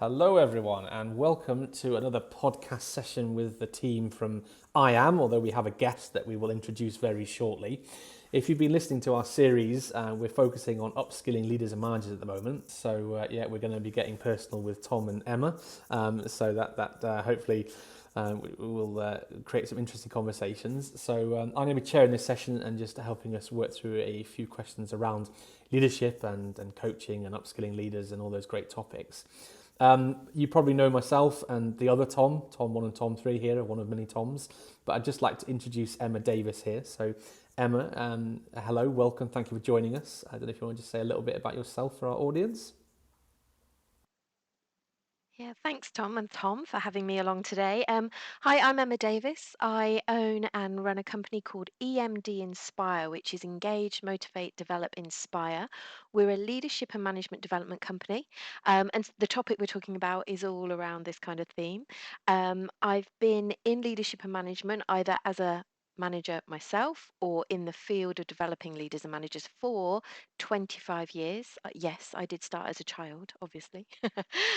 Hello everyone and welcome to another podcast session with the team from IAM, although we have a guest that we will introduce very shortly. If you've been listening to our series, we're focusing on upskilling leaders and managers at the moment. So we're going to be getting personal with Tom and Emma, so that hopefully we will create some interesting conversations. So I'm going to be chairing this session and just helping us work through a few questions around leadership and coaching and upskilling leaders and all those great topics. You probably know myself and the other Tom 1 and Tom 3 here, one of many Toms, but I'd just like to introduce Emma Davies here. So Emma, hello, welcome, thank you for joining us. I don't know if you want to just say a little bit about yourself for our audience. Yeah, thanks, Tom and Tom, for having me along today. Hi, I'm Emma Davies. I own and run a company called EMD Inspire, which is Engage, Motivate, Develop, Inspire. We're a leadership and management development company, and the topic we're talking about is all around this kind of theme. I've been in leadership and management either as a manager myself or in the field of developing leaders and managers for 25 years. Yes, I did start as a child, obviously.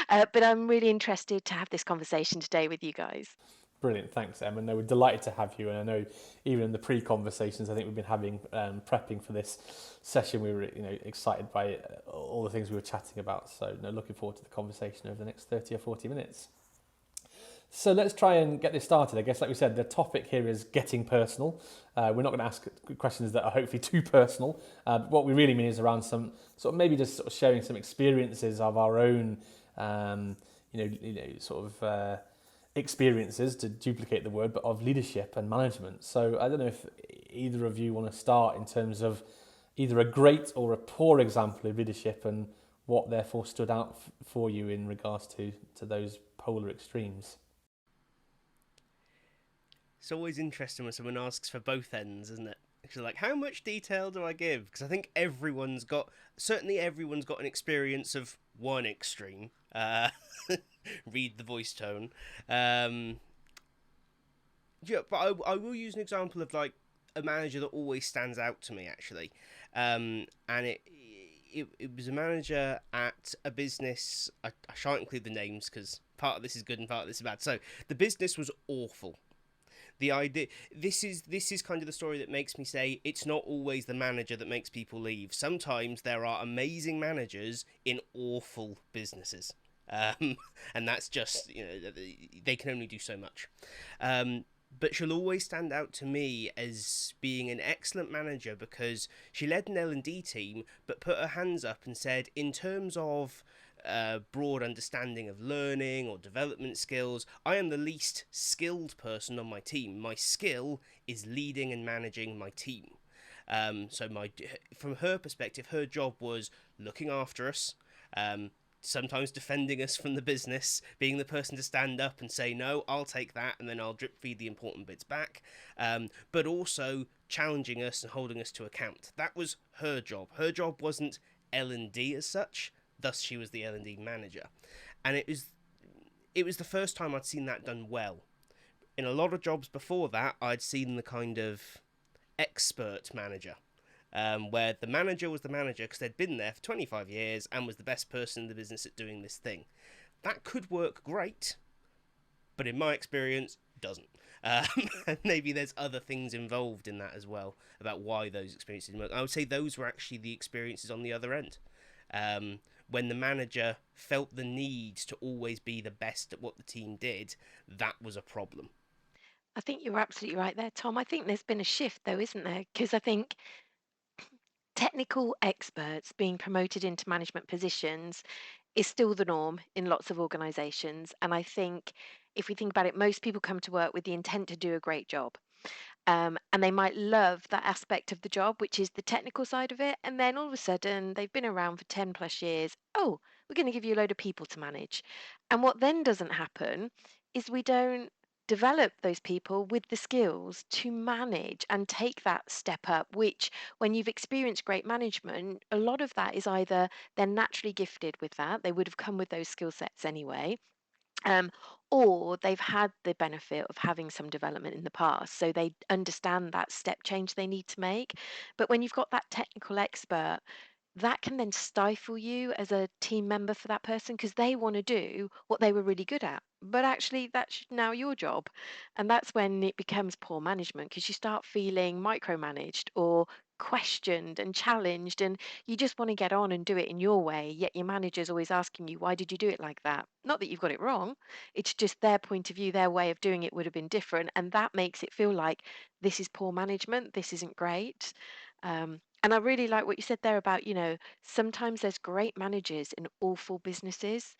But I'm really interested to have this conversation today with you guys. Brilliant, thanks Emma. No, we're delighted to have you, and I know even in the pre-conversations I think we've been having prepping for this session, we were excited by all the things we were chatting about. So looking forward to the conversation over the next 30 or 40 minutes. So let's try and get this started. I guess, like we said, the topic here is getting personal. We're not going to ask questions that are hopefully too personal. What we really mean is around some sort of maybe just sort of sharing some experiences of our own, experiences, to duplicate the word, but of leadership and management. So I don't know if either of you want to start in terms of either a great or a poor example of leadership and what therefore stood out for you in regards to those polar extremes. It's always interesting when someone asks for both ends, isn't it? It's like, how much detail do I give? Because I think certainly everyone's got an experience of one extreme. Read the voice tone. Um, yeah, but I will use an example of like a manager that always stands out to me actually, and it was a manager at a business. I shan't include the names because part of this is good and part of this is bad. So the business was awful. The idea this is kind of the story that makes me say it's not always the manager that makes people leave. Sometimes there are amazing managers in awful businesses, and that's just they can only do so much. But she'll always stand out to me as being an excellent manager because she led an L&D team, but put her hands up and said, in terms of broad understanding of learning or development skills, I am the least skilled person on my team. My skill is leading and managing my team. From her perspective, her job was looking after us, sometimes defending us from the business, being the person to stand up and say, no, I'll take that, and then I'll drip feed the important bits back, but also challenging us and holding us to account. That was her job. Her job wasn't L&D as such, thus she was the L&D manager. And it was the first time I'd seen that done well. In a lot of jobs before that, I'd seen the kind of expert manager, where the manager was the manager because they'd been there for 25 years and was the best person in the business at doing this thing. That could work great, but in my experience, doesn't. And maybe there's other things involved in that as well about why those experiences work. I would say those were actually the experiences on the other end. When the manager felt the need to always be the best at what the team did, that was a problem. I think you're absolutely right there, Tom. I think there's been a shift, though, isn't there? Because I think technical experts being promoted into management positions is still the norm in lots of organizations. And I think if we think about it, most people come to work with the intent to do a great job. And they might love that aspect of the job, which is the technical side of it. And then all of a sudden, they've been around for 10 plus years. Oh, we're going to give you a load of people to manage. And what then doesn't happen is we don't develop those people with the skills to manage and take that step up, which when you've experienced great management, a lot of that is either they're naturally gifted with that, they would have come with those skill sets anyway, um, or they've had the benefit of having some development in the past, so they understand that step change they need to make. But when you've got that technical expert, that can then stifle you as a team member for that person because they want to do what they were really good at. But actually, that's now your job. And that's when it becomes poor management because you start feeling micromanaged or questioned and challenged, and you just want to get on and do it in your way. Yet your manager's always asking you, why did you do it like that? Not that you've got it wrong, it's just their point of view, their way of doing it would have been different. And that makes it feel like this is poor management, this isn't great. And I really like what you said there about, sometimes there's great managers in awful businesses.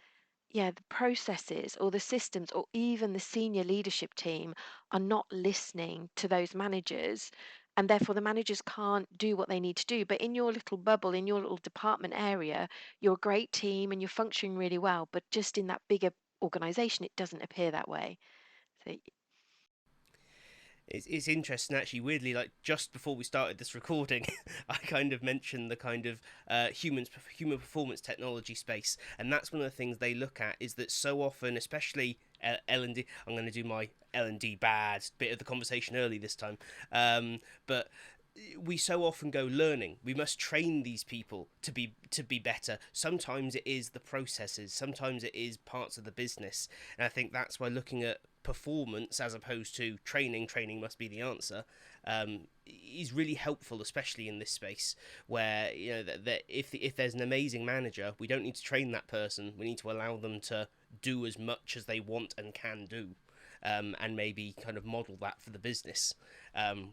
Yeah, the processes or the systems or even the senior leadership team are not listening to those managers. And therefore, the managers can't do what they need to do. But in your little bubble, in your little department area, you're a great team and you're functioning really well. But just in that bigger organization, it doesn't appear that way. So, It's interesting, actually. Weirdly, like just before we started this recording, I kind of mentioned the kind of human performance technology space, and that's one of the things they look at. Is that so often, especially L&D. I'm going to do my L&D bad bit of the conversation early this time, but we so often go learning. We must train these people to be better. Sometimes it is the processes, sometimes it is parts of the business, and I think that's why looking at performance as opposed to training must be the answer, is really helpful, especially in this space where that if there's an amazing manager, we don't need to train that person. We need to allow them to do as much as they want and can do. And maybe kind of model that for the business,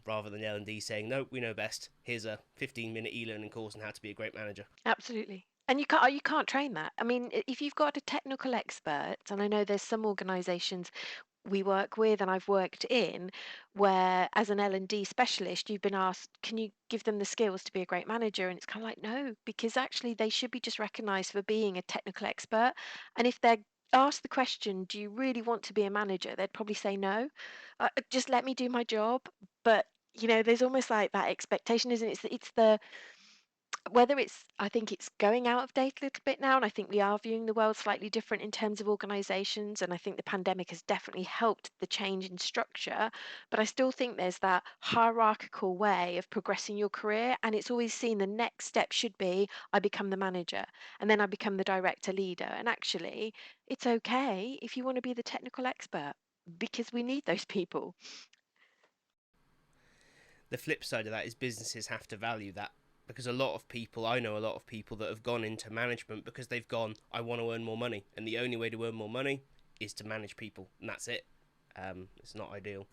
rather than L&D saying, no, we know best. Here's a 15-minute e-learning course on how to be a great manager. absolutely. And you can't train that. I mean, if you've got a technical expert, and I know there's some organizations we work with and I've worked in where as an L&D specialist you've been asked, can you give them the skills to be a great manager? And it's kind of like, no, because actually they should be just recognized for being a technical expert. And if they're asked the question, do you really want to be a manager, they'd probably say no. Just let me do my job. But there's almost like that expectation, isn't it? It's the whether it's I think it's going out of date a little bit now, and I think we are viewing the world slightly different in terms of organizations, and I think the pandemic has definitely helped the change in structure, but I still think there's that hierarchical way of progressing your career, and it's always seen the next step should be I become the manager and then I become the director leader. And actually it's okay if you want to be the technical expert because we need those people. The flip side of that is businesses have to value that, because I know a lot of people that have gone into management because they've gone, I want to earn more money, and the only way to earn more money is to manage people, and that's it. It's not ideal.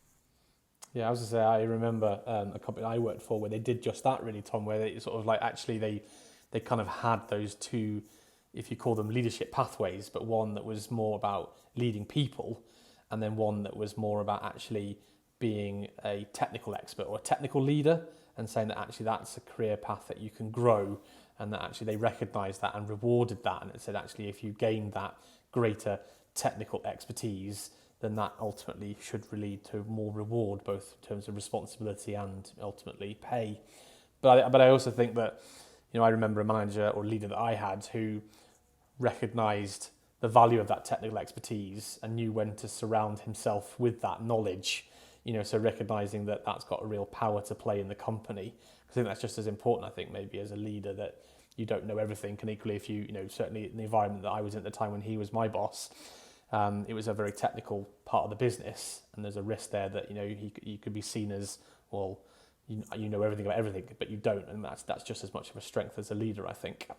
Yeah, I was going to say, I remember a company I worked for where they did just that really, Tom, where they sort of like actually they kind of had those two, if you call them leadership pathways, but one that was more about leading people and then one that was more about actually being a technical expert or a technical leader, and saying that actually that's a career path that you can grow, and that actually they recognised that and rewarded that, and it said actually if you gain that greater technical expertise, then that ultimately should lead to more reward, both in terms of responsibility and ultimately pay. But I also think that, I remember a manager or leader that I had who recognised the value of that technical expertise and knew when to surround himself with that knowledge. So recognising that that's got a real power to play in the company. I think that's just as important, I think, maybe as a leader, that you don't know everything. And equally, if certainly in the environment that I was in at the time when he was my boss, it was a very technical part of the business, and there's a risk there that he could be seen as, well, you know everything about everything, but you don't, and that's just as much of a strength as a leader, I think.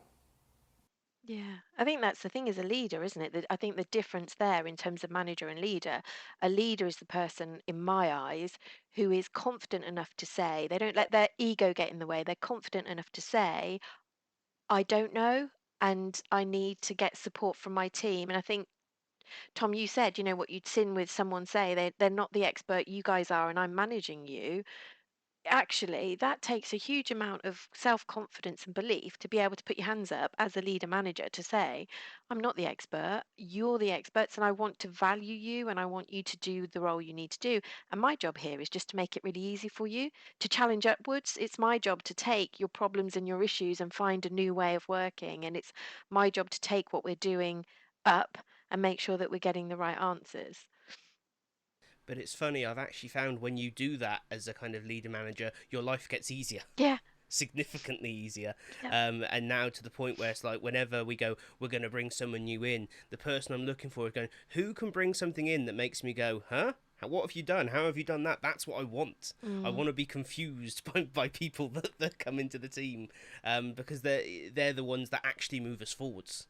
Yeah, I think that's the thing as a leader, isn't it? I think the difference there in terms of manager and leader, a leader is the person, in my eyes, who is confident enough to say, they don't let their ego get in the way. They're confident enough to say, I don't know, and I need to get support from my team. And I think, Tom, you said, what you'd seen with someone say, they're not the expert, you guys are, and I'm managing you. Actually, that takes a huge amount of self-confidence and belief to be able to put your hands up as a leader manager to say, I'm not the expert, you're the experts, and I want to value you and I want you to do the role you need to do. And my job here is just to make it really easy for you to challenge upwards. It's my job to take your problems and your issues and find a new way of working. And it's my job to take what we're doing up and make sure that we're getting the right answers. But it's funny, I've actually found when you do that as a kind of leader manager, your life gets easier. Yeah. significantly easier. Yeah. And now to the point where it's like whenever we go, we're going to bring someone new in, the person I'm looking for is going, who can bring something in that makes me go, huh? What have you done? How have you done that? That's what I want. I want to be confused by people that come into the team, because they're the ones that actually move us forwards.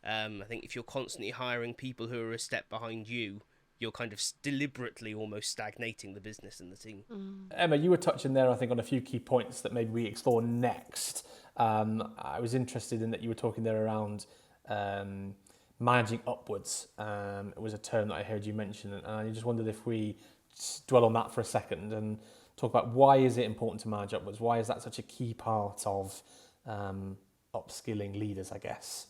I think if you're constantly hiring people who are a step behind you, you're kind of deliberately almost stagnating the business and the team. Emma, you were touching there, I think, on a few key points that maybe we explore next. I was interested in that you were talking there around managing upwards. It was a term that I heard you mention, and I just wondered if we dwell on that for a second and talk about why is it important to manage upwards? Why is that such a key part of upskilling leaders, I guess?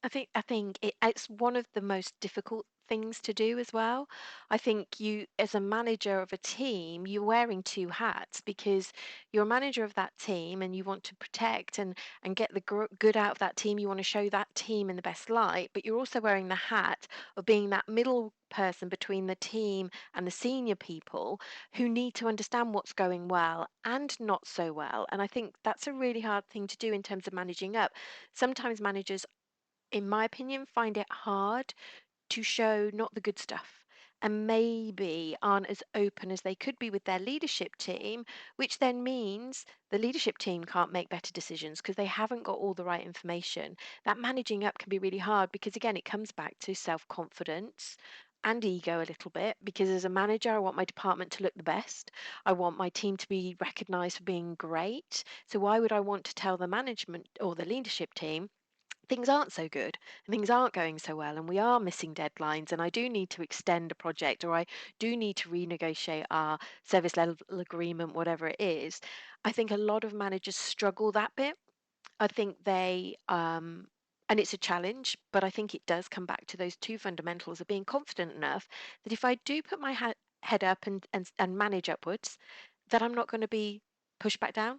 I think it's one of the most difficult things to do as well. I think you, as a manager of a team, you're wearing two hats because you're a manager of that team and you want to protect and get the good out of that team. You want to show that team in the best light, but you're also wearing the hat of being that middle person between the team and the senior people who need to understand what's going well and not so well. And I think that's a really hard thing to do in terms of managing up. Sometimes managers, in my opinion, find it hard to show not the good stuff and maybe aren't as open as they could be with their leadership team, which then means the leadership team can't make better decisions because they haven't got all the right information. That managing up can be really hard because, again, it comes back to self confidence and ego a little bit because as a manager, I want my department to look the best. I want my team to be recognized for being great. So, why would I want to tell the management or the leadership team things aren't so good and things aren't going so well and we are missing deadlines and I do need to extend a project or I do need to renegotiate our service level agreement, whatever it is. I think a lot of managers struggle that bit. I think and it's a challenge, but I think it does come back to those two fundamentals of being confident enough that if I do put my head up and manage upwards, that I'm not going to be pushed back down,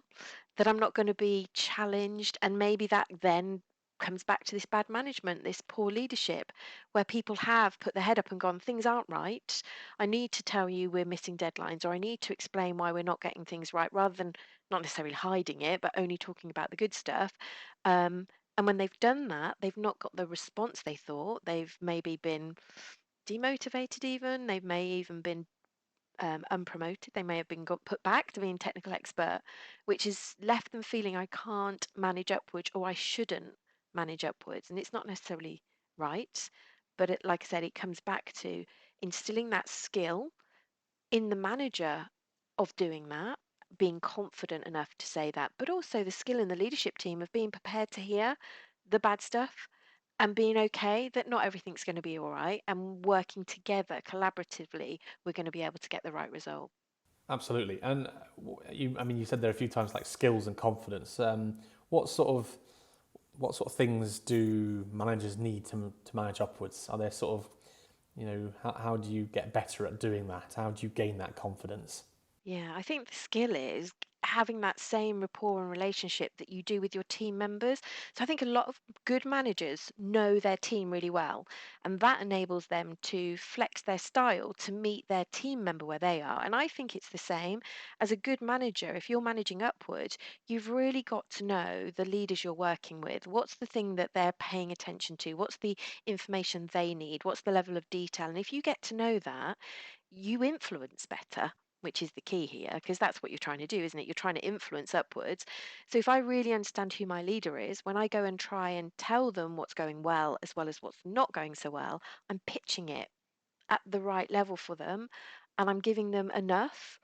that I'm not going to be challenged. And maybe that then comes back to this bad management, this poor leadership, where people have put their head up and gone, things aren't right. I need to tell you we're missing deadlines, or I need to explain why we're not getting things right, rather than not necessarily hiding it, but only talking about the good stuff. And when they've done that, they've not got the response they thought. They've maybe been demotivated, even. They may even been unpromoted. They may have been got put back to being technical expert, which has left them feeling I can't manage upwards or I shouldn't manage upwards. And it's not necessarily right, but like I said, it comes back to instilling that skill in the manager of doing that, being confident enough to say that, but also the skill in the leadership team of being prepared to hear the bad stuff and being okay that not everything's going to be all right and working together collaboratively, we're going to be able to get the right result. Absolutely. And you said there a few times like skills and confidence. What sort of things do managers need to manage upwards? Are there sort of, how do you get better at doing that? How do you gain that confidence? Yeah, I think the skill is having that same rapport and relationship that you do with your team members. So I think a lot of good managers know their team really well, and that enables them to flex their style to meet their team member where they are. And I think it's the same as a good manager. If you're managing upward, you've really got to know the leaders you're working with. What's the thing that they're paying attention to? What's the information they need? What's the level of detail? And if you get to know that, you influence better, which is the key here, because that's what you're trying to do, isn't it? You're trying to influence upwards. So if I really understand who my leader is, when I go and try and tell them what's going well as what's not going so well, I'm pitching it at the right level for them and I'm giving them enough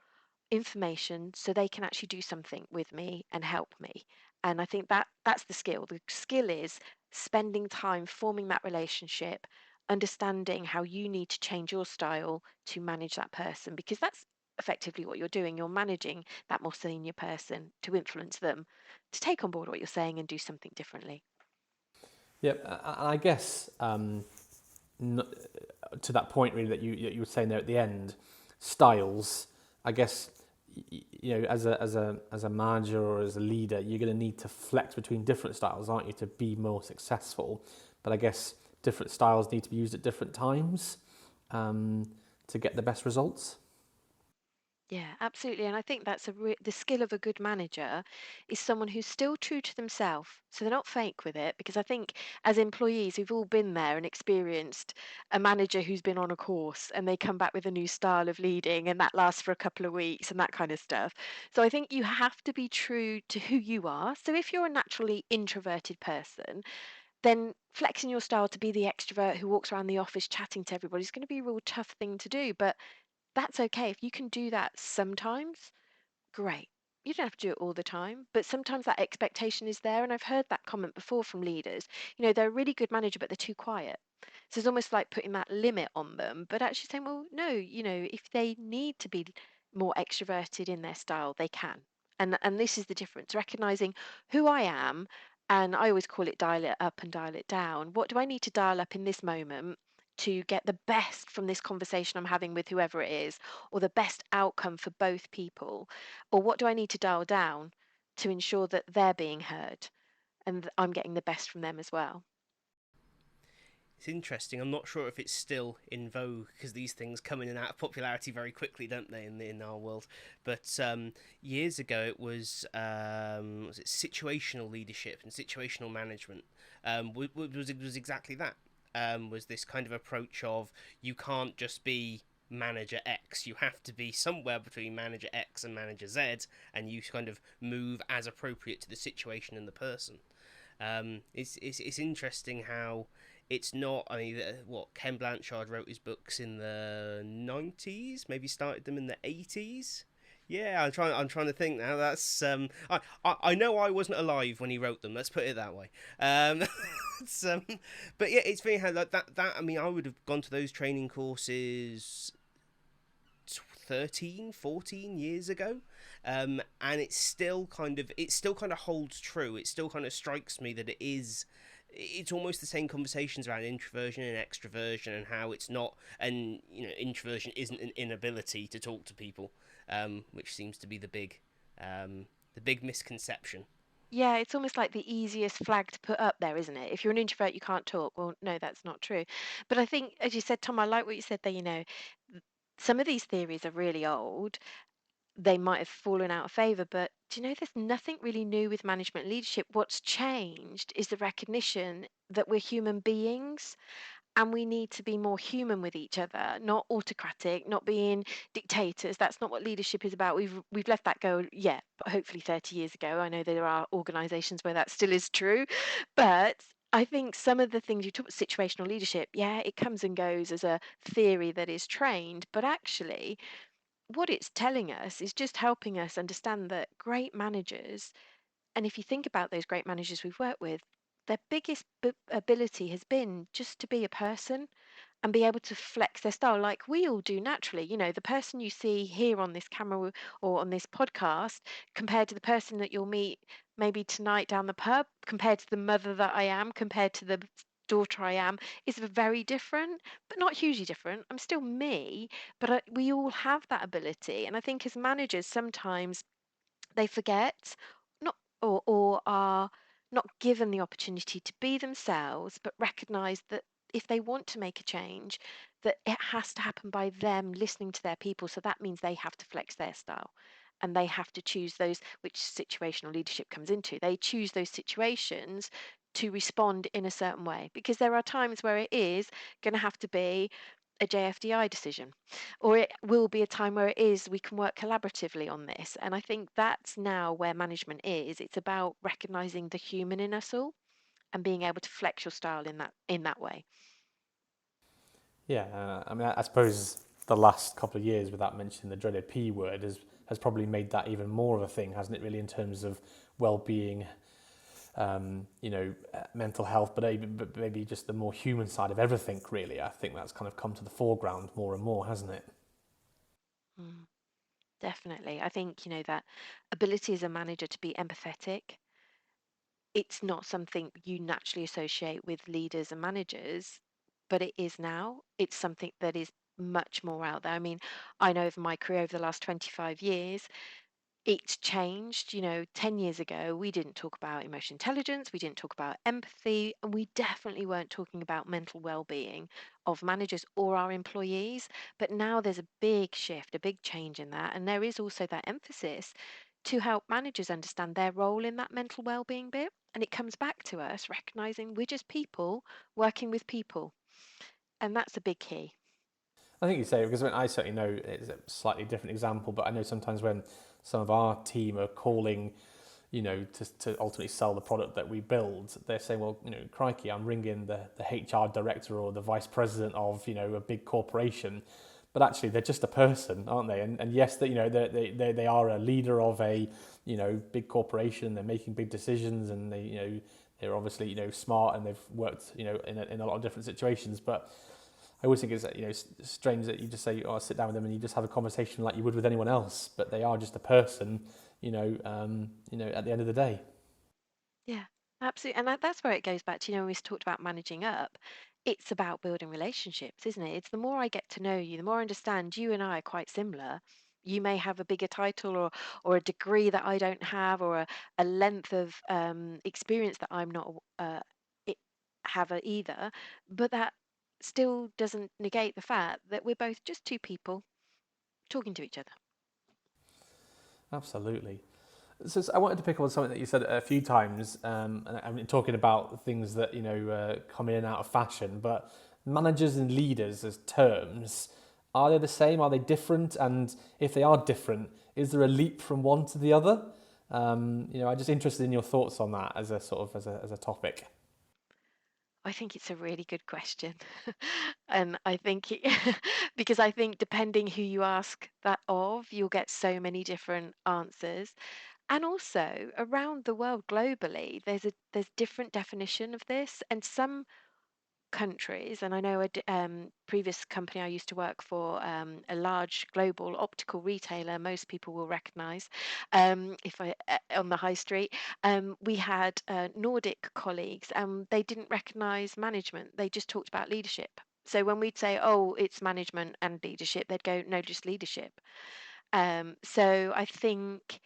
information so they can actually do something with me and help me. And I think that's the skill. The skill is spending time forming that relationship, understanding how you need to change your style to manage that person, because that's effectively what you're doing. You're managing that more senior person to influence them to take on board what you're saying and do something differently. Yep, and I guess to that point really that you were saying there at the end, styles. I guess as a manager or as a leader, you're going to need to flex between different styles, aren't you, to be more successful? But I guess different styles need to be used at different times to get the best results. Yeah, absolutely. And I think that's the skill of a good manager is someone who's still true to themselves. So they're not fake with it. Because I think as employees, we've all been there and experienced a manager who's been on a course and they come back with a new style of leading and that lasts for a couple of weeks and that kind of stuff. So I think you have to be true to who you are. So if you're a naturally introverted person, then flexing your style to be the extrovert who walks around the office chatting to everybody is going to be a real tough thing to do. But that's okay. If you can do that sometimes, great. You don't have to do it all the time, but sometimes that expectation is there. And I've heard that comment before from leaders. They're a really good manager, but they're too quiet. So it's almost like putting that limit on them, but actually saying, well, no, if they need to be more extroverted in their style, they can. And this is the difference, recognizing who I am. And I always call it dial it up and dial it down. What do I need to dial up in this moment to get the best from this conversation I'm having with whoever it is, or the best outcome for both people? Or what do I need to dial down to ensure that they're being heard and I'm getting the best from them as well? It's interesting. I'm not sure if it's still in vogue because these things come in and out of popularity very quickly, don't they, in our world? But years ago, it was it situational leadership and situational management. Was exactly that. Was this kind of approach of you can't just be manager X, you have to be somewhere between manager X and manager Z, and you kind of move as appropriate to the situation and the person. It's interesting how it's not. I mean, what Ken Blanchard wrote his books in the 90s, maybe started them in the 80s. Yeah, I'm trying to think now. That's I know I wasn't alive when he wrote them. Let's put it that way. it's, but yeah, it's funny how that. I mean, I would have gone to those training courses 13, 14 years ago, and it still kind of holds true. It still kind of strikes me that it's almost the same conversations around introversion and extroversion, and how it's not, and introversion isn't an inability to talk to people, which seems to be the big misconception. Yeah, it's almost like the easiest flag to put up there, isn't it? If you're an introvert, you can't talk. Well, no, that's not true. But I think, as you said, Tom, I like what you said there. Some of these theories are really old. They might have fallen out of favor, but do you know there's nothing really new with management leadership? What's changed is the recognition that we're human beings and we need to be more human with each other, not autocratic, not being dictators. That's not what leadership is about. We've left that go, yeah, but hopefully 30 years ago. I know there are organizations where that still is true, but I think some of the things you talk about, situational leadership, yeah, it comes and goes as a theory that is trained, but actually what it's telling us is just helping us understand that great managers, and if you think about those great managers we've worked with, their biggest ability has been just to be a person and be able to flex their style like we all do naturally. The person you see here on this camera or on this podcast compared to the person that you'll meet maybe tonight down the pub, compared to the mother that I am, compared to the daughter I am, is very different, but not hugely different. I'm still me, but we all have that ability. And I think as managers, sometimes they forget, not or are not given the opportunity to be themselves, but recognize that if they want to make a change, that it has to happen by them listening to their people. So that means they have to flex their style and they have to choose those, which situational leadership comes into. They choose those situations to respond in a certain way, because there are times where it is going to have to be a JFDI decision, or it will be a time where it is we can work collaboratively on this. And I think that's now where management is. It's about recognizing the human in us all and being able to flex your style in that way. Yeah, I mean, I suppose the last couple of years, without mentioning the dreaded P word, has probably made that even more of a thing, hasn't it? Really, in terms of well-being, mental health, but maybe just the more human side of everything. Really, I think that's kind of come to the foreground more and more, hasn't it? Mm, definitely. I think, that ability as a manager to be empathetic, it's not something you naturally associate with leaders and managers, but it is now. It's something that is much more out there. I mean, I know over my career over the last 25 years, it's changed. 10 years ago, we didn't talk about emotional intelligence, we didn't talk about empathy, and we definitely weren't talking about mental well-being of managers or our employees. But now there's a big shift, a big change in that, and there is also that emphasis to help managers understand their role in that mental well-being bit. And it comes back to us recognizing we're just people working with people, and that's a big key. I think you say, because I certainly know it's a slightly different example, but I know sometimes when some of our team are calling, to ultimately sell the product that we build, they're saying, well, crikey, I'm ringing the HR director or the vice president of, a big corporation. But actually, they're just a person, aren't they? And yes, that they are a leader of a big corporation. They're making big decisions, and they're obviously smart, and they've worked in a lot of different situations. But I always think it's strange that you just say, "Oh, sit down with them," and you just have a conversation like you would with anyone else. But they are just a person, at the end of the day. Yeah, absolutely. And that's where it goes back to, when we talked about managing up, it's about building relationships, isn't it? It's the more I get to know you, the more I understand you and I are quite similar. You may have a bigger title or a degree that I don't have, or a length of experience that I'm not it, have either, but that still doesn't negate the fact that we're both just two people talking to each other. Absolutely. So I wanted to pick up on something that you said a few times, and I'm talking about things that come in and out of fashion. But managers and leaders as terms, are they the same? Are they different? And if they are different, is there a leap from one to the other? I'm just interested in your thoughts on that as a sort of as a topic. I think it's a really good question. And I think because I think depending who you ask that of, you'll get so many different answers. And also around the world globally, there's different definition of this, and some countries, and I know previous company I used to work for, a large global optical retailer, most people will recognize, if I on the high street, we had Nordic colleagues, and they didn't recognize management, they just talked about leadership. So when we'd say, oh, it's management and leadership, they'd go, no, just leadership. So I think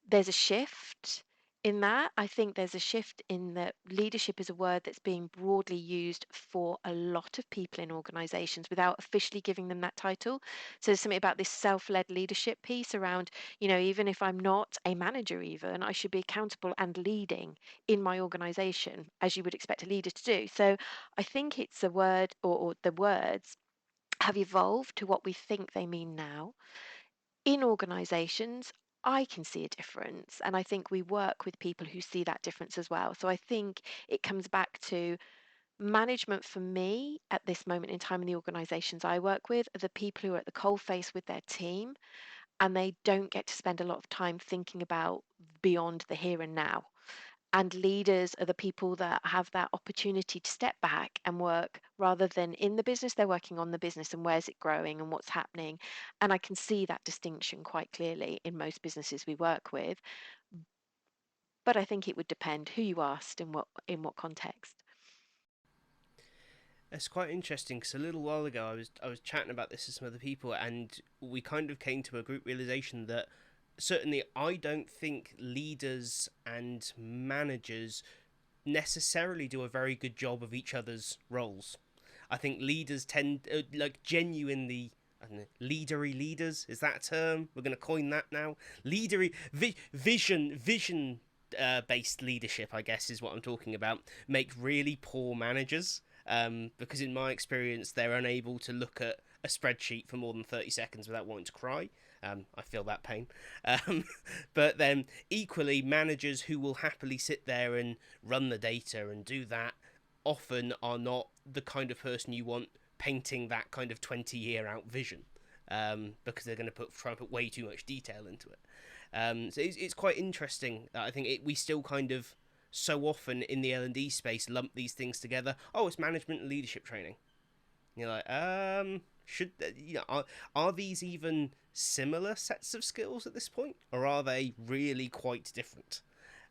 there's a shift in that. I think there's a shift in that leadership is a word that's being broadly used for a lot of people in organizations without officially giving them that title. So there's something about this self-led leadership piece around, even if I'm not a manager, even, I should be accountable and leading in my organization as you would expect a leader to do. So I think it's a word, or the words have evolved to what we think they mean now in organizations. I can see a difference, and I think we work with people who see that difference as well. So I think it comes back to management for me at this moment in time in the organizations I work with are the people who are at the coalface with their team, and they don't get to spend a lot of time thinking about beyond the here and now. And leaders are the people that have that opportunity to step back and work rather than in the business, they're working on the business and where's it growing and what's happening. And I can see that distinction quite clearly in most businesses we work with. But I think it would depend who you asked and in what context. It's quite interesting because a little while ago I was chatting about this with some other people, and we kind of came to a group realization that certainly I don't think leaders and managers necessarily do a very good job of each other's roles. I think leaders tend like genuinely. I don't know, leadery leaders, is that a term? We're going to coin that now. Leadery vision based leadership, I guess, is what I'm talking about. Make really poor managers, because in my experience, they're unable to look at a spreadsheet for more than 30 seconds without wanting to cry. I feel that pain. But then equally, managers who will happily sit there and run the data and do that often are not the kind of person you want painting that kind of 20-year out vision, because they're going to try and put way too much detail into it. So it's quite interesting that I think we still kind of so often in the L&D space lump these things together. Oh, it's management and leadership training. You're like, should are these even similar sets of skills at this point, or are they really quite different?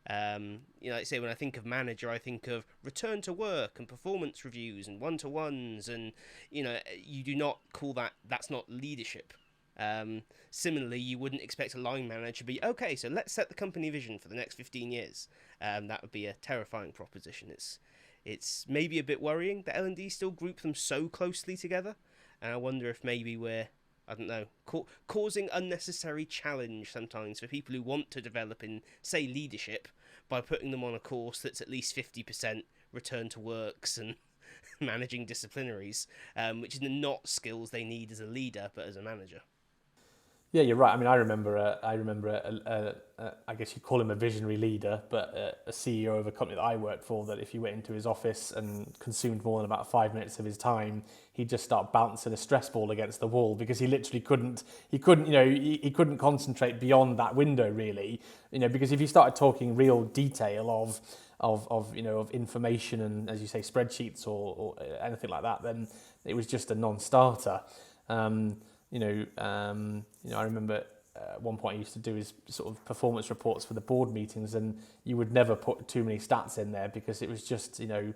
Like say when I think of manager, I think of return to work and performance reviews and one-to-ones, and you do not call that. That's not leadership. Similarly, you wouldn't expect a line manager to be, okay, so let's set the company vision for the next 15 years. That would be a terrifying proposition. It's maybe a bit worrying that L&D still group them so closely together, and I wonder if maybe we're, I don't know, causing unnecessary challenge sometimes for people who want to develop in, say, leadership, by putting them on a course that's at least 50% return to works and managing disciplinaries, which is not skills they need as a leader, but as a manager. Yeah, you're right. I mean, I remember, I guess you call him a visionary leader, but a CEO of a company that I worked for, that if you went into his office and consumed more than about 5 minutes of his time, he'd just start bouncing a stress ball against the wall, because he literally couldn't, he couldn't concentrate beyond that window, really, because if you started talking real detail of information and, as you say, spreadsheets or anything like that, then it was just a non-starter. I remember at one point I used to do his sort of performance reports for the board meetings, and you would never put too many stats in there, because it was just, or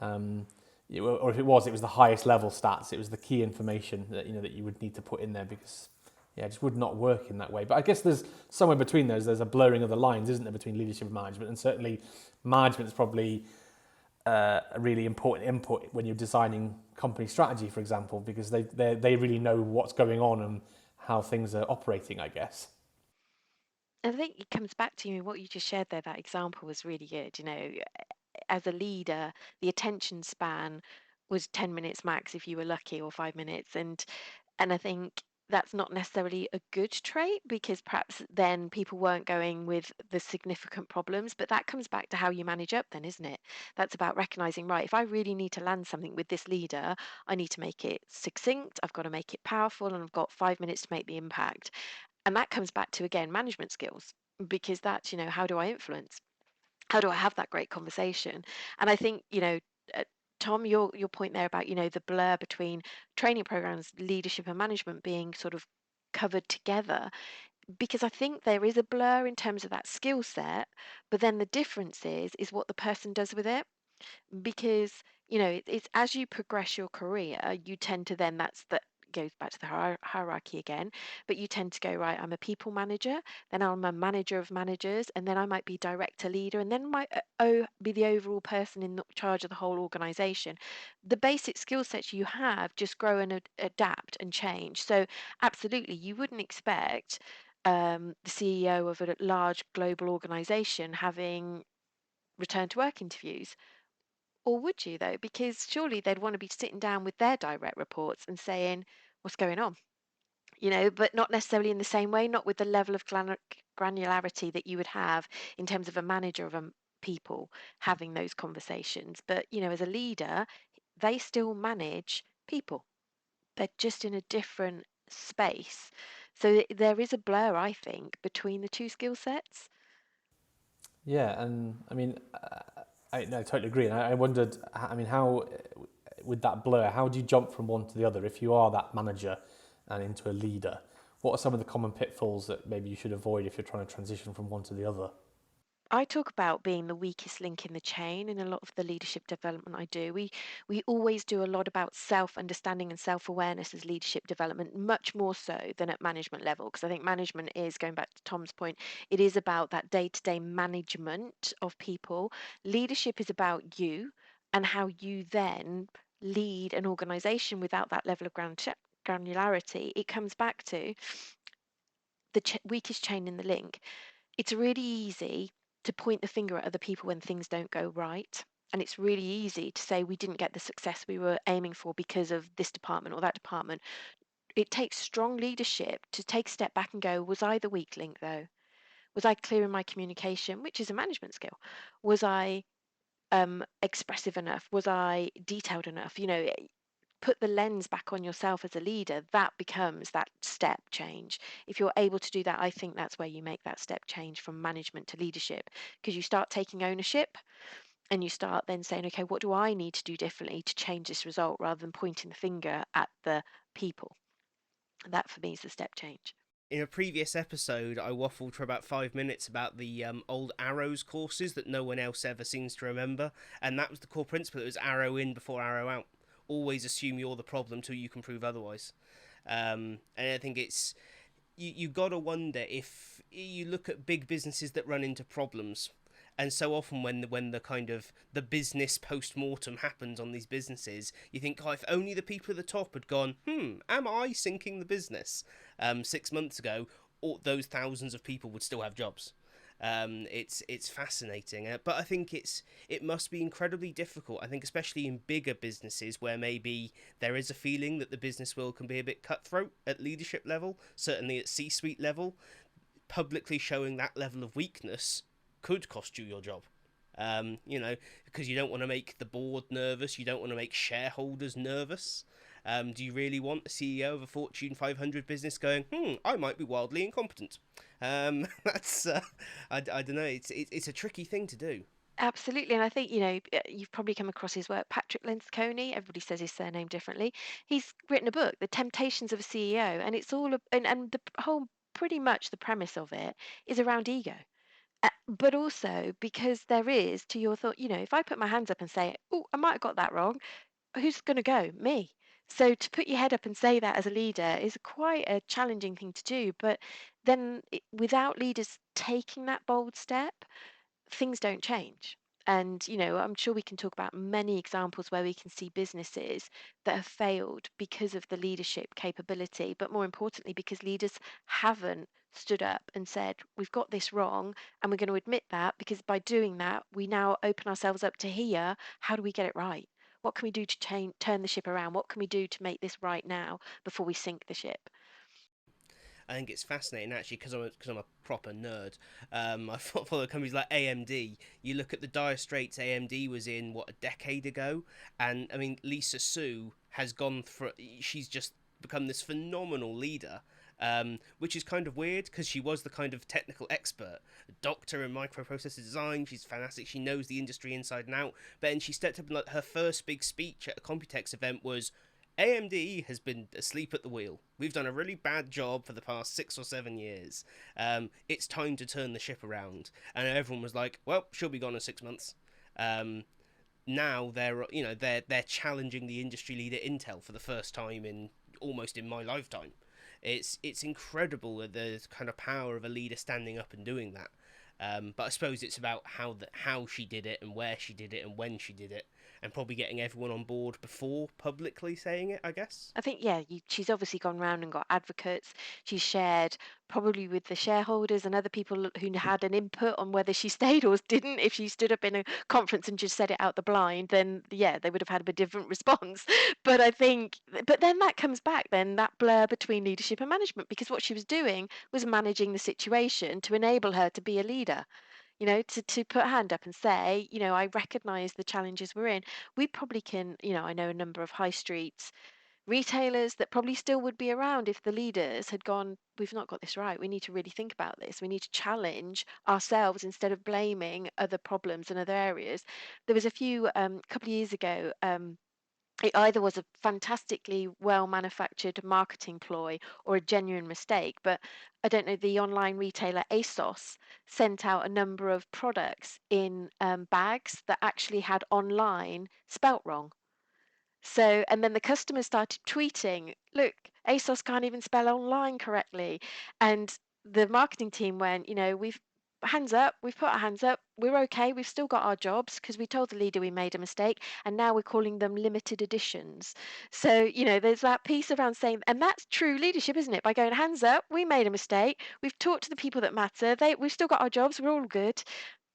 if it was the highest level stats. It was the key information that you would need to put in there, because it just would not work in that way. But I guess there's somewhere between those. There's a blurring of the lines, isn't there, between leadership and management? And certainly management is probably a really important input when you're designing company strategy, for example, because they really know what's going on and how things are operating, I guess. I think it comes back to what you just shared there. That example was really good. As a leader, the attention span was 10 minutes max if you were lucky, or 5 minutes. And I think that's not necessarily a good trait, because perhaps then people weren't going with the significant problems. But that comes back to how you manage up then, isn't it? That's about recognizing, right, if I really need to land something with this leader, I need to make it succinct, I've got to make it powerful, and I've got 5 minutes to make the impact. And that comes back to, again, management skills, because that's, how do I influence? How do I have that great conversation? And I think, Tom, your point there about, the blur between training programs, leadership and management being sort of covered together, because I think there is a blur in terms of that skill set, but then the difference is what the person does with it. Because it's as you progress your career, you tend to then, that's that goes back to the hierarchy again, but you tend to go, right, I'm a people manager, then I'm a manager of managers, and then I might be director leader, and then might be the overall person in charge of the whole organization. The basic skill sets you have just grow and adapt and change. So absolutely, you wouldn't expect the CEO of a large global organization having return to work interviews. Or would you, though? Because surely they'd want to be sitting down with their direct reports and saying, what's going on? But not necessarily in the same way, not with the level of granularity that you would have in terms of a manager of people having those conversations. But, as a leader, they still manage people. They're just in a different space. So there is a blur, I think, between the two skill sets. Yeah, and I mean, I totally agree. And I wondered, I mean, how, with that blur, how do you jump from one to the other if you are that manager and into a leader? What are some of the common pitfalls that maybe you should avoid if you're trying to transition from one to the other? I talk about being the weakest link in the chain in a lot of the leadership development I do. We always do a lot about self-understanding and self-awareness as leadership development, much more so than at management level, because I think management is, going back to Tom's point, it is about that day-to-day management of people. Leadership is about you and how you then lead an organization without that level of granularity. It comes back to the weakest chain in the link. It's really easy to point the finger at other people when things don't go right. And it's really easy to say we didn't get the success we were aiming for because of this department or that department. It takes strong leadership to take a step back and go, was I the weak link though? Was I clear in my communication, which is a management skill? Was I expressive enough? Was I detailed enough? Put the lens back on yourself as a leader. That becomes that step change. If you're able to do that, I think that's where you make that step change from management to leadership, because you start taking ownership and you start then saying, okay, what do I need to do differently to change this result, rather than pointing the finger at the people. That for me is the step change. In a previous episode, I waffled for about 5 minutes about the old Arrows courses that no one else ever seems to remember, and that was the core principle. It was arrow in before arrow out. always assume you're the problem till you can prove otherwise. And I think it's you got to wonder if you look at big businesses that run into problems. And so often when the kind of the business post-mortem happens on these businesses, you think, oh, if only the people at the top had gone, am I sinking the business? 6 months ago, all those thousands of people would still have jobs. It's fascinating, but I think it must be incredibly difficult. I think especially in bigger businesses where maybe there is a feeling that the business world can be a bit cutthroat at leadership level, certainly at C-suite level, publicly showing that level of weakness could cost you your job. Because you don't want to make the board nervous, you don't want to make shareholders nervous. Do you really want a CEO of a Fortune 500 business going, I might be wildly incompetent? That's, I don't know, it's a tricky thing to do. Absolutely. And I think, you've probably come across his work, Patrick Lencioni. Everybody says his surname differently. He's written a book, The Temptations of a CEO, and it's all, and the whole, pretty much the premise of it is around ego. But also because there is, to your thought, if I put my hands up and say, oh, I might have got that wrong, who's going to go? Me. So to put your head up and say that as a leader is quite a challenging thing to do. But then without leaders taking that bold step, things don't change. And, I'm sure we can talk about many examples where we can see businesses that have failed because of the leadership capability, but more importantly, because leaders haven't stood up and said, we've got this wrong, and we're going to admit that, because by doing that, we now open ourselves up to hear, how do we get it right? What can we do to turn the ship around? What can we do to make this right now before we sink the ship? I think it's fascinating actually because I'm a proper nerd. I follow companies like AMD. You look at the dire straits AMD was in a decade ago, and I mean Lisa Su has gone through. She's just become this phenomenal leader. Which is kind of weird because she was the kind of technical expert, a doctor in microprocessor design. She's fantastic. She knows the industry inside and out. But then she stepped up and her first big speech at a Computex event was, AMD has been asleep at the wheel. We've done a really bad job for the past 6 or 7 years. It's time to turn the ship around. And everyone was like, well, she'll be gone in 6 months. Now they're challenging the industry leader Intel for the first time in my lifetime. It's incredible the kind of power of a leader standing up and doing that. But I suppose it's about how she did it and where she did it and when she did it, and probably getting everyone on board before publicly saying it, I guess. I think, she's obviously gone round and got advocates. She's shared probably with the shareholders and other people who had an input on whether she stayed or didn't. If she stood up in a conference and just said it out the blind, then they would have had a different response. But I think, but then that comes back, then that blur between leadership and management, because what she was doing was managing the situation to enable her to be a leader. To put a hand up and say, I recognize the challenges we're in. We probably can, I know a number of high streets retailers that probably still would be around if the leaders had gone, we've not got this right. We need to really think about this. We need to challenge ourselves instead of blaming other problems in other areas. There was a few, couple of years ago, it either was a fantastically well manufactured marketing ploy or a genuine mistake. But I don't know, the online retailer ASOS sent out a number of products in bags that actually had online spelt wrong. So, and then the customers started tweeting, look, ASOS can't even spell online correctly. And the marketing team went, we've put our hands up, we're okay, we've still got our jobs because we told the leader we made a mistake, and now we're calling them limited editions. So, there's that piece around saying, and that's true leadership, isn't it? By going, hands up, we made a mistake, we've talked to the people that matter, we've still got our jobs, we're all good,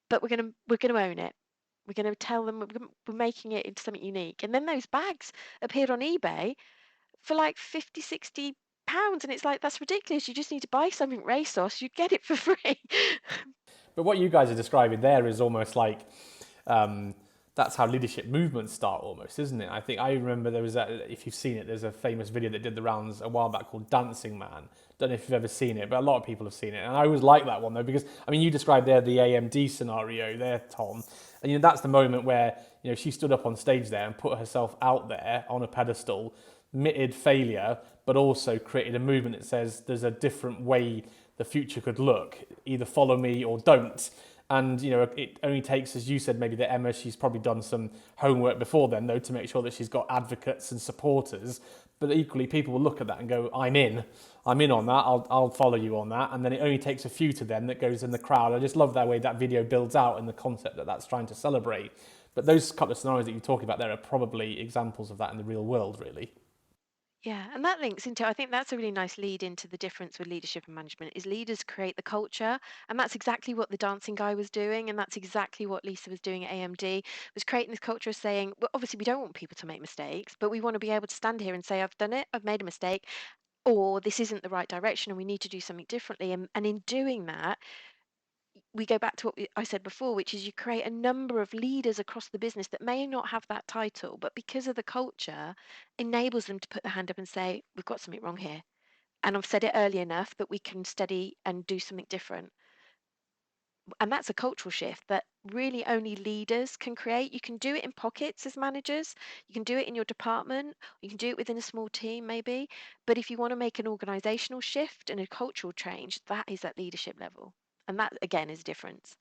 but we're gonna own it. We're going to tell them we're making it into something unique. And then those bags appeared on eBay for like 50, £60. And it's like, that's ridiculous. You just need to buy something ASOS, you'd get it for free. But what you guys are describing there is almost like that's how leadership movements start almost, isn't it? I remember there was if you've seen it, there's a famous video that did the rounds a while back called Dancing Man. Don't know if you've ever seen it, but a lot of people have seen it. And I always like that one though, because you described there the AMD scenario there, Tom. And that's the moment where, she stood up on stage there and put herself out there on a pedestal, admitted failure, but also created a movement that says there's a different way the future could look. Either follow me or don't. And, it only takes, as you said, maybe that Emma, she's probably done some homework before then, though, to make sure that she's got advocates and supporters. But equally, people will look at that and go, I'm in on that, I'll follow you on that. And then it only takes a few to them that goes in the crowd. I just love that way that video builds out and the concept that that's trying to celebrate. But those couple of scenarios that you're talking about there are probably examples of that in the real world, really. Yeah, and that links into, I think that's a really nice lead into the difference with leadership and management is leaders create the culture. And that's exactly what the dancing guy was doing. And that's exactly what Lisa was doing at AMD, was creating this culture of saying, well, obviously we don't want people to make mistakes, but we want to be able to stand here and say, I've done it, I've made a mistake, or this isn't the right direction and we need to do something differently. And in doing that, we go back to what I said before, which is you create a number of leaders across the business that may not have that title, but because of the culture, enables them to put their hand up and say, we've got something wrong here. And I've said it early enough that we can study and do something different. And that's a cultural shift that really only leaders can create. You can do it in pockets as managers, you can do it in your department, you can do it within a small team, maybe. But if you want to make an organizational shift and a cultural change, that is at leadership level. And that, again, is a difference.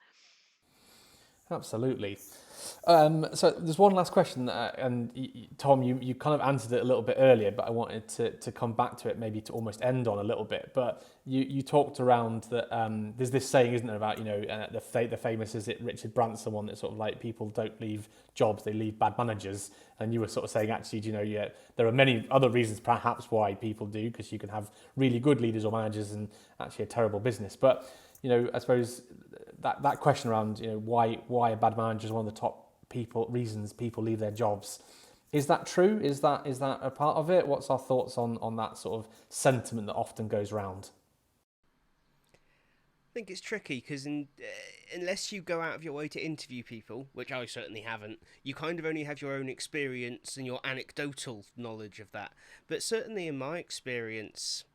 Absolutely. So there's one last question, and Tom, you kind of answered it a little bit earlier, but I wanted to come back to it, maybe to almost end on a little bit. But you talked around that there's this saying, isn't there, about the famous, is it Richard Branson one, that sort of like people don't leave jobs, they leave bad managers. And you were sort of saying, actually, there are many other reasons perhaps why people do, because you can have really good leaders or managers and actually a terrible business. But I suppose that question around why a bad manager is one of the top reasons people leave their jobs. Is that true? Is that a part of it? What's our thoughts on that sort of sentiment that often goes round? I think it's tricky because unless you go out of your way to interview people, which I certainly haven't, you kind of only have your own experience and your anecdotal knowledge of that. But certainly in my experience,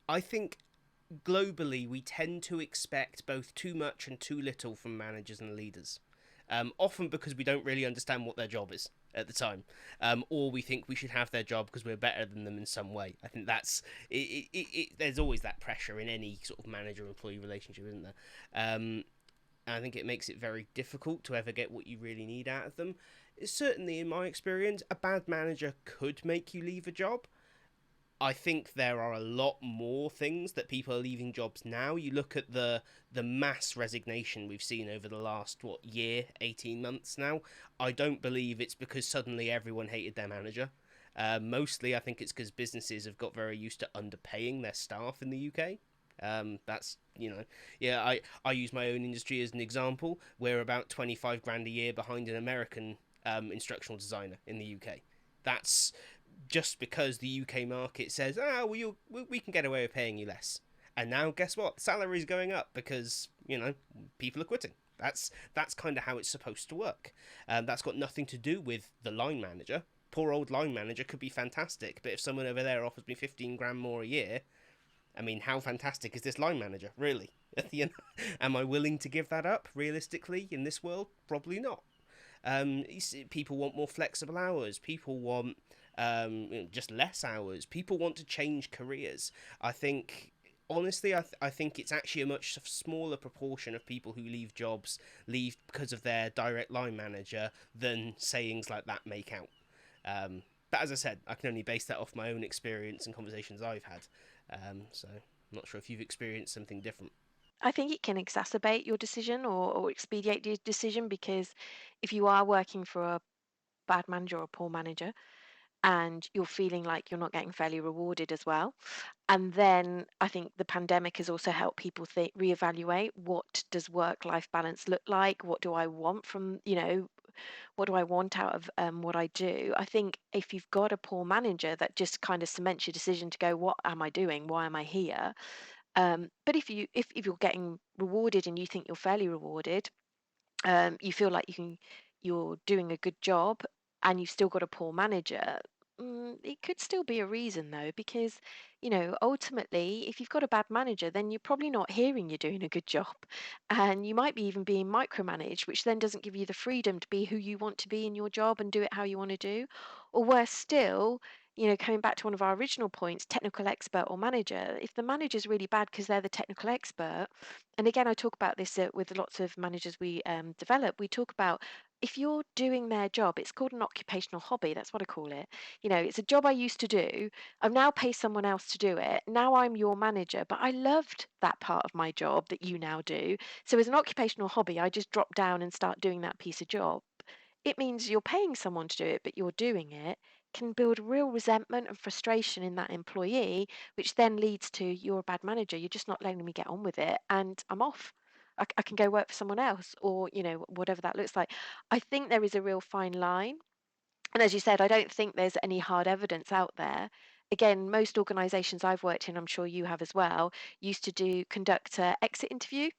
I think globally we tend to expect both too much and too little from managers and leaders. Often because we don't really understand what their job is at the time, or we think we should have their job because we're better than them in some way. I think that's there's always that pressure in any sort of manager-employee relationship, isn't there? And I think it makes it very difficult to ever get what you really need out of them. Certainly, in my experience, a bad manager could make you leave a job. I think there are a lot more things that people are leaving jobs now. You look at the mass resignation we've seen over the last, year, 18 months now. I don't believe it's because suddenly everyone hated their manager. Mostly, I think it's because businesses have got very used to underpaying their staff in the UK. That's, I use my own industry as an example. We're about 25 grand a year behind an American instructional designer in the UK. That's just because the UK market says, we can get away with paying you less. And now, guess what? Salary's going up because, people are quitting. That's kind of how it's supposed to work. That's got nothing to do with the line manager. Poor old line manager could be fantastic, but if someone over there offers me 15 grand more a year, I mean, how fantastic is this line manager, really? Am I willing to give that up, realistically, in this world? Probably not. People want more flexible hours. People want just less hours. People want to change careers. I think, honestly, I think it's actually a much smaller proportion of people who leave jobs leave because of their direct line manager than sayings like that make out. But as I said, I can only base that off my own experience and conversations I've had. So I'm not sure if you've experienced something different. I think it can exacerbate your decision or expedite your decision, because if you are working for a bad manager or a poor manager and you're feeling like you're not getting fairly rewarded as well, and then I think the pandemic has also helped people reevaluate, what does work-life balance look like? What do I want from, what do I want out of what I do? I think if you've got a poor manager, that just kind of cements your decision to go, what am I doing? Why am I here? But if you're getting rewarded and you think you're fairly rewarded, you feel like you're doing a good job, and you've still got a poor manager. It could still be a reason though, because ultimately, if you've got a bad manager, then you're probably not hearing you're doing a good job, and you might be even being micromanaged, which then doesn't give you the freedom to be who you want to be in your job and do it how you want to do. Or worse still, coming back to one of our original points, technical expert or manager, if the manager's really bad because they're the technical expert, and again, I talk about this with lots of managers we develop, we talk about if you're doing their job, it's called an occupational hobby. That's what I call it. It's a job I used to do. I've now paid someone else to do it. Now I'm your manager, but I loved that part of my job that you now do. So as an occupational hobby, I just drop down and start doing that piece of job. It means you're paying someone to do it, but you're doing it, can build real resentment and frustration in that employee, which then leads to you're a bad manager. You're just not letting me get on with it, and I'm off. I can go work for someone else, or whatever that looks like. I think there is a real fine line, and as you said, I don't think there's any hard evidence out there. Again, most organisations I've worked in, I'm sure you have as well, used to conduct a exit interview.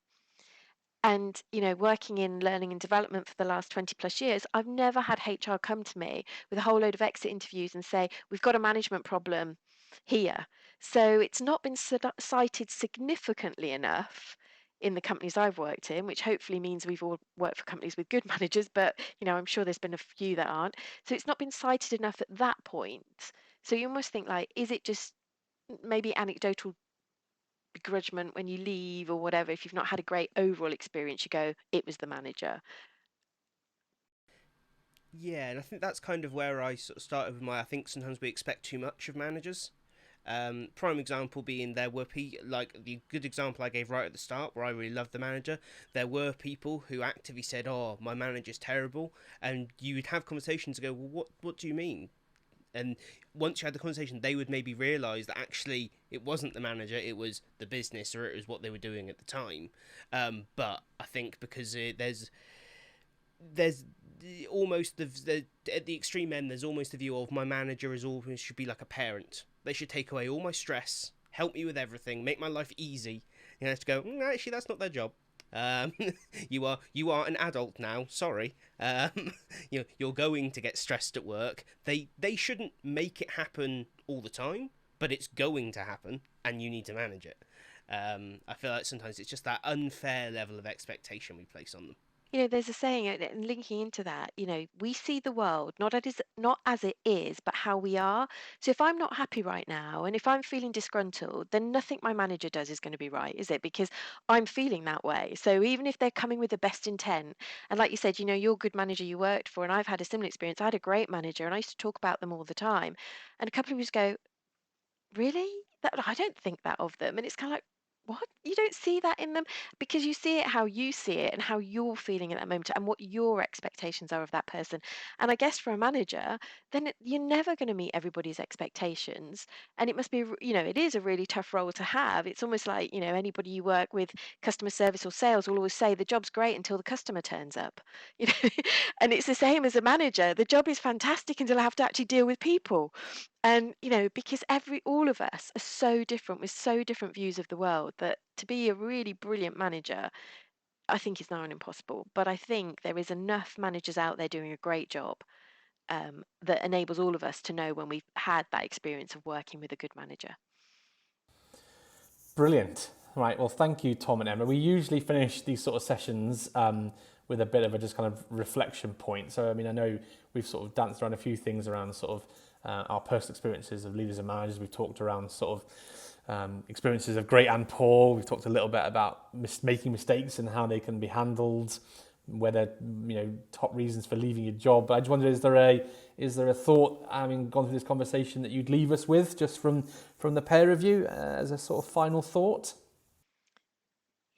And, working in learning and development for the last 20 plus years, I've never had HR come to me with a whole load of exit interviews and say, we've got a management problem here. So it's not been cited significantly enough in the companies I've worked in, which hopefully means we've all worked for companies with good managers, but, I'm sure there's been a few that aren't. So it's not been cited enough at that point. So you almost think like, is it just maybe anecdotal begrudgement when you leave or whatever? If you've not had a great overall experience, you go, it was the manager. Yeah, and I think that's kind of where I sort of started with I think sometimes we expect too much of managers. Prime example being there were like the good example I gave right at the start where I really loved the manager. There were people who actively said, "Oh, my manager's terrible," and you would have conversations and go, "Well, what do you mean?" And once you had the conversation, they would maybe realise that actually it wasn't the manager, it was the business, or it was what they were doing at the time. But I think because there's almost at the extreme end, there's almost the view of my manager is always should be like a parent. They should take away all my stress, help me with everything, make my life easy. To go, actually, that's not their job. Um, you are an adult now. Sorry, you're going to get stressed at work. They shouldn't make it happen all the time, but it's going to happen, and you need to manage it. I feel like sometimes it's just that unfair level of expectation we place on them. There's a saying, and linking into that, we see the world not as it is, but how we are. So if I'm not happy right now, and if I'm feeling disgruntled, then nothing my manager does is going to be right, is it? Because I'm feeling that way. So even if they're coming with the best intent, and like you said, you're a good manager you worked for, and I've had a similar experience. I had a great manager, and I used to talk about them all the time. And a couple of years go, really? I don't think that of them. And it's kind of like, what? You don't see that in them because you see it how you see it and how you're feeling at that moment and what your expectations are of that person. And I guess for a manager, then you're never going to meet everybody's expectations. And it must be, it is a really tough role to have. It's almost like, anybody you work with, customer service or sales, will always say the job's great until the customer turns up. You know, and it's the same as a manager. The job is fantastic until I have to actually deal with people. And, because all of us are so different with so different views of the world that to be a really brilliant manager, I think is now an impossible. But I think there is enough managers out there doing a great job that enables all of us to know when we've had that experience of working with a good manager. Brilliant. Right, well, thank you, Tom and Emma. We usually finish these sort of sessions with a bit of a just kind of reflection point. So, I mean, I know we've sort of danced around a few things around sort of our personal experiences of leaders and managers. We've talked around sort of experiences of great and poor. We've talked a little bit about making mistakes and how they can be handled, whether top reasons for leaving your job. But I just wonder, is there a thought, having gone through this conversation, that you'd leave us with just from the pair of you as a sort of final thought?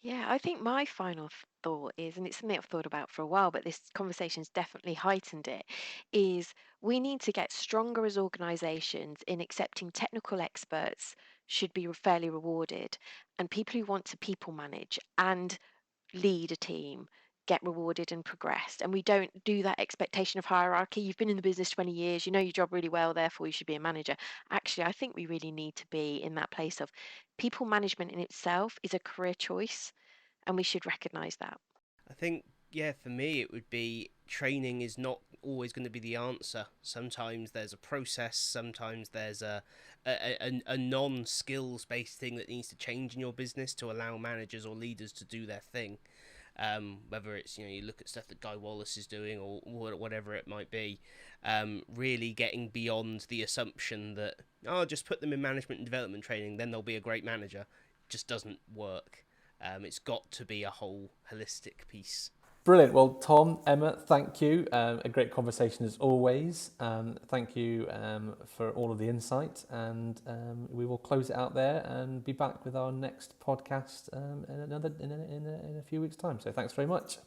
Yeah, I think my final thought is, and it's something I've thought about for a while, but this conversation's definitely heightened it, is we need to get stronger as organisations in accepting technical experts should be fairly rewarded, and people who want to people manage and lead a team get rewarded and progressed. And we don't do that expectation of hierarchy. You've been in the business 20 years, you know your job really well, therefore you should be a manager. Actually, I think we really need to be in that place of people management in itself is a career choice, and we should recognise that. I think, yeah, for me, it would be training is not always going to be the answer. Sometimes there's a process, sometimes there's a non-skills based thing that needs to change in your business to allow managers or leaders to do their thing. whether it's, you know, you look at stuff that Guy Wallace is doing or whatever it might be, really getting beyond the assumption that, oh, just put them in management and development training, then they'll be a great manager, just doesn't work. It's got to be a whole holistic piece. Brilliant. Well, Tom, Emma, thank you. A great conversation as always. Thank you for all of the insight, and we will close it out there and be back with our next podcast in a few weeks' time. So thanks very much.